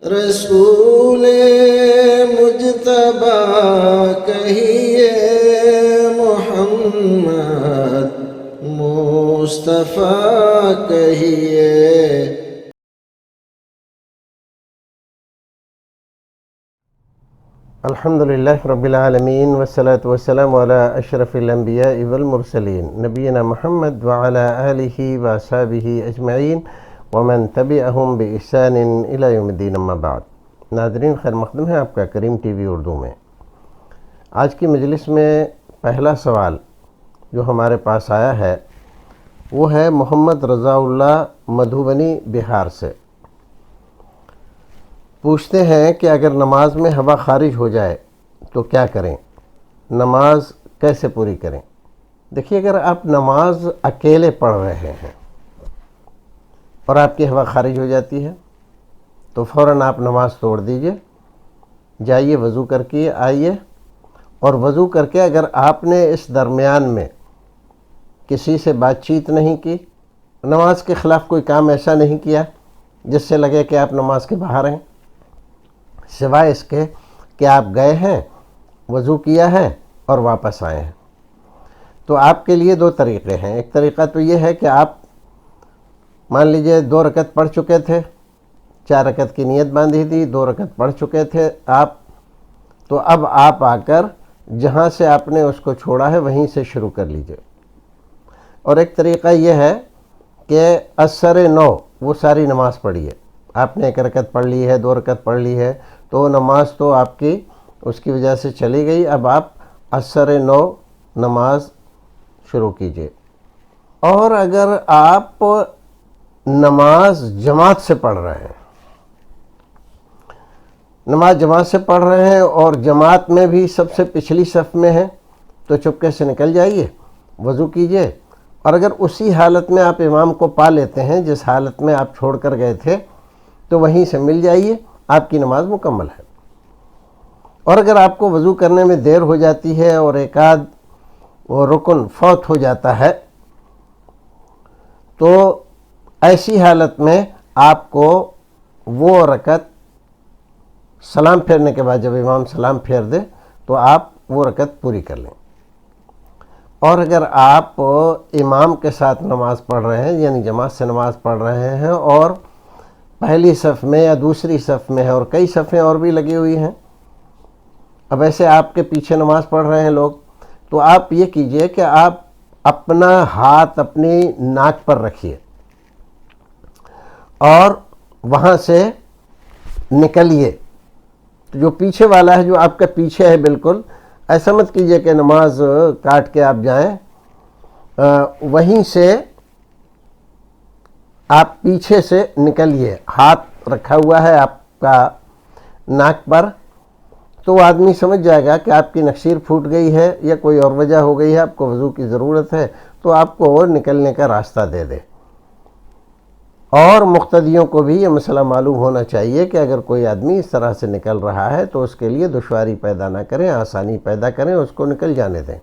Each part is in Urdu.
رسول مجتبی کہیے، محمد مصطفیٰ کہیے۔ الحمدللہ رب العالمین والصلاة والسلام علی اشرف الانبیاء والمرسلین نبینا محمد وعلی آلہ واصحابہ اجمعین ومن تبعہم بإحسان الی یوم الدین، اما بعد۔ ناظرین، خیر مقدم ہے آپ کا کریم ٹی وی اردو میں۔ آج کی مجلس میں پہلا سوال جو ہمارے پاس آیا ہے وہ ہے محمد رضا اللہ مدھوبنی بہار سے۔ پوچھتے ہیں کہ اگر نماز میں ہوا خارج ہو جائے تو کیا کریں، نماز کیسے پوری کریں؟ دیکھیے، اگر آپ نماز اکیلے پڑھ رہے ہیں اور آپ کی ہوا خارج ہو جاتی ہے تو فوراً آپ نماز توڑ دیجئے، جائیے وضو کر کے آئیے، اور وضو کر کے اگر آپ نے اس درمیان میں کسی سے بات چیت نہیں کی، نماز کے خلاف کوئی کام ایسا نہیں کیا جس سے لگے کہ آپ نماز کے باہر ہیں، سوائے اس کے کہ آپ گئے ہیں، وضو کیا ہے اور واپس آئے ہیں، تو آپ کے لیے دو طریقے ہیں۔ ایک طریقہ تو یہ ہے کہ آپ مان لیجئے 2 رکعت پڑھ چکے تھے، 4 رکعت کی نیت باندھی تھی، 2 رکعت پڑھ چکے تھے آپ، تو اب آپ آ کر جہاں سے آپ نے اس کو چھوڑا ہے وہیں سے شروع کر لیجئے۔ اور ایک طریقہ یہ ہے کہ اثر نو وہ ساری نماز پڑھیے۔ آپ نے 1 رکعت پڑھ لی ہے، 2 رکعت پڑھ لی ہے، تو نماز تو آپ کی اس کی وجہ سے چلی گئی، اب آپ اثر نو نماز شروع کیجئے۔ اور اگر آپ نماز جماعت سے پڑھ رہے ہیں، نماز جماعت سے پڑھ رہے ہیں اور جماعت میں بھی سب سے پچھلی صف میں ہیں، تو چپکے سے نکل جائیے، وضو کیجئے، اور اگر اسی حالت میں آپ امام کو پا لیتے ہیں جس حالت میں آپ چھوڑ کر گئے تھے تو وہیں سے مل جائیے، آپ کی نماز مکمل ہے۔ اور اگر آپ کو وضو کرنے میں دیر ہو جاتی ہے اور ایک آدھ وہ رکن فوت ہو جاتا ہے تو ایسی حالت میں آپ کو وہ رکعت سلام پھیرنے کے بعد، جب امام سلام پھیر دے تو آپ وہ رکعت پوری کر لیں۔ اور اگر آپ امام کے ساتھ نماز پڑھ رہے ہیں، یعنی جماعت سے نماز پڑھ رہے ہیں اور پہلی صف میں یا دوسری صف میں ہے اور کئی صفیں اور بھی لگی ہوئی ہیں، اب ایسے آپ کے پیچھے نماز پڑھ رہے ہیں لوگ، تو آپ یہ کیجئے کہ آپ اپنا ہاتھ اپنی ناک پر رکھیے اور وہاں سے نکلیے۔ جو پیچھے والا ہے، جو آپ کے پیچھے ہے، بالکل ایسا مت کیجئے کہ نماز کاٹ کے آپ جائیں، وہیں سے آپ پیچھے سے نکلیے، ہاتھ رکھا ہوا ہے آپ کا ناک پر، تو وہ آدمی سمجھ جائے گا کہ آپ کی نخشیر پھوٹ گئی ہے یا کوئی اور وجہ ہو گئی ہے، آپ کو وضو کی ضرورت ہے، تو آپ کو اور نکلنے کا راستہ دے دے۔ اور مقتدیوں کو بھی یہ مسئلہ معلوم ہونا چاہیے کہ اگر کوئی آدمی اس طرح سے نکل رہا ہے تو اس کے لیے دشواری پیدا نہ کریں، آسانی پیدا کریں، اس کو نکل جانے دیں۔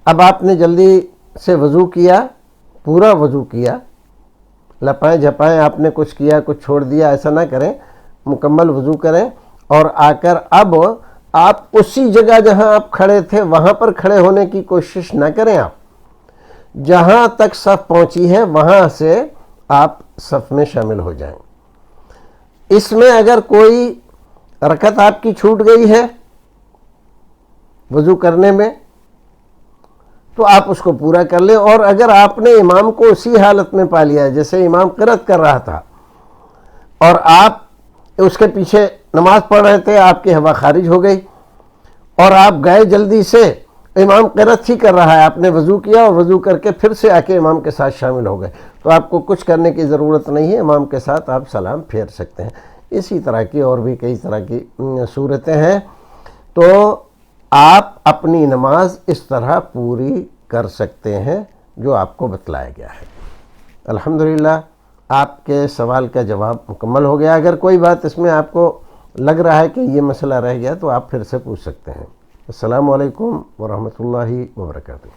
اب آپ نے جلدی سے وضو کیا، پورا وضو کیا، لپائیں جھپائیں آپ نے کچھ کیا کچھ چھوڑ دیا، ایسا نہ کریں، مکمل وضو کریں، اور آ کر اب آپ اسی جگہ جہاں آپ کھڑے تھے وہاں پر کھڑے ہونے کی کوشش نہ کریں، آپ جہاں تک صف پہنچی ہے وہاں سے آپ صف میں شامل ہو جائیں۔ اس میں اگر کوئی رکعت آپ کی چھوٹ گئی ہے وضو کرنے میں تو آپ اس کو پورا کر لیں، اور اگر آپ نے امام کو اسی حالت میں پا لیا ہے جیسے امام قرات کر رہا تھا اور آپ اس کے پیچھے نماز پڑھ رہے تھے، آپ کی ہوا خارج ہو گئی اور آپ گئے جلدی سے، امام قرات ہی کر رہا ہے، آپ نے وضو کیا اور وضو کر کے پھر سے آ کے امام کے ساتھ شامل ہو گئے، تو آپ کو کچھ کرنے کی ضرورت نہیں ہے، امام کے ساتھ آپ سلام پھیر سکتے ہیں۔ اسی طرح کی اور بھی کئی طرح کی صورتیں ہیں، تو آپ اپنی نماز اس طرح پوری کر سکتے ہیں جو آپ کو بتلایا گیا ہے۔ الحمدللہ آپ کے سوال کا جواب مکمل ہو گیا۔ اگر کوئی بات اس میں آپ کو لگ رہا ہے کہ یہ مسئلہ رہ گیا تو آپ پھر سے پوچھ سکتے ہیں۔ السلام علیکم ورحمۃ اللہ وبرکاتہ۔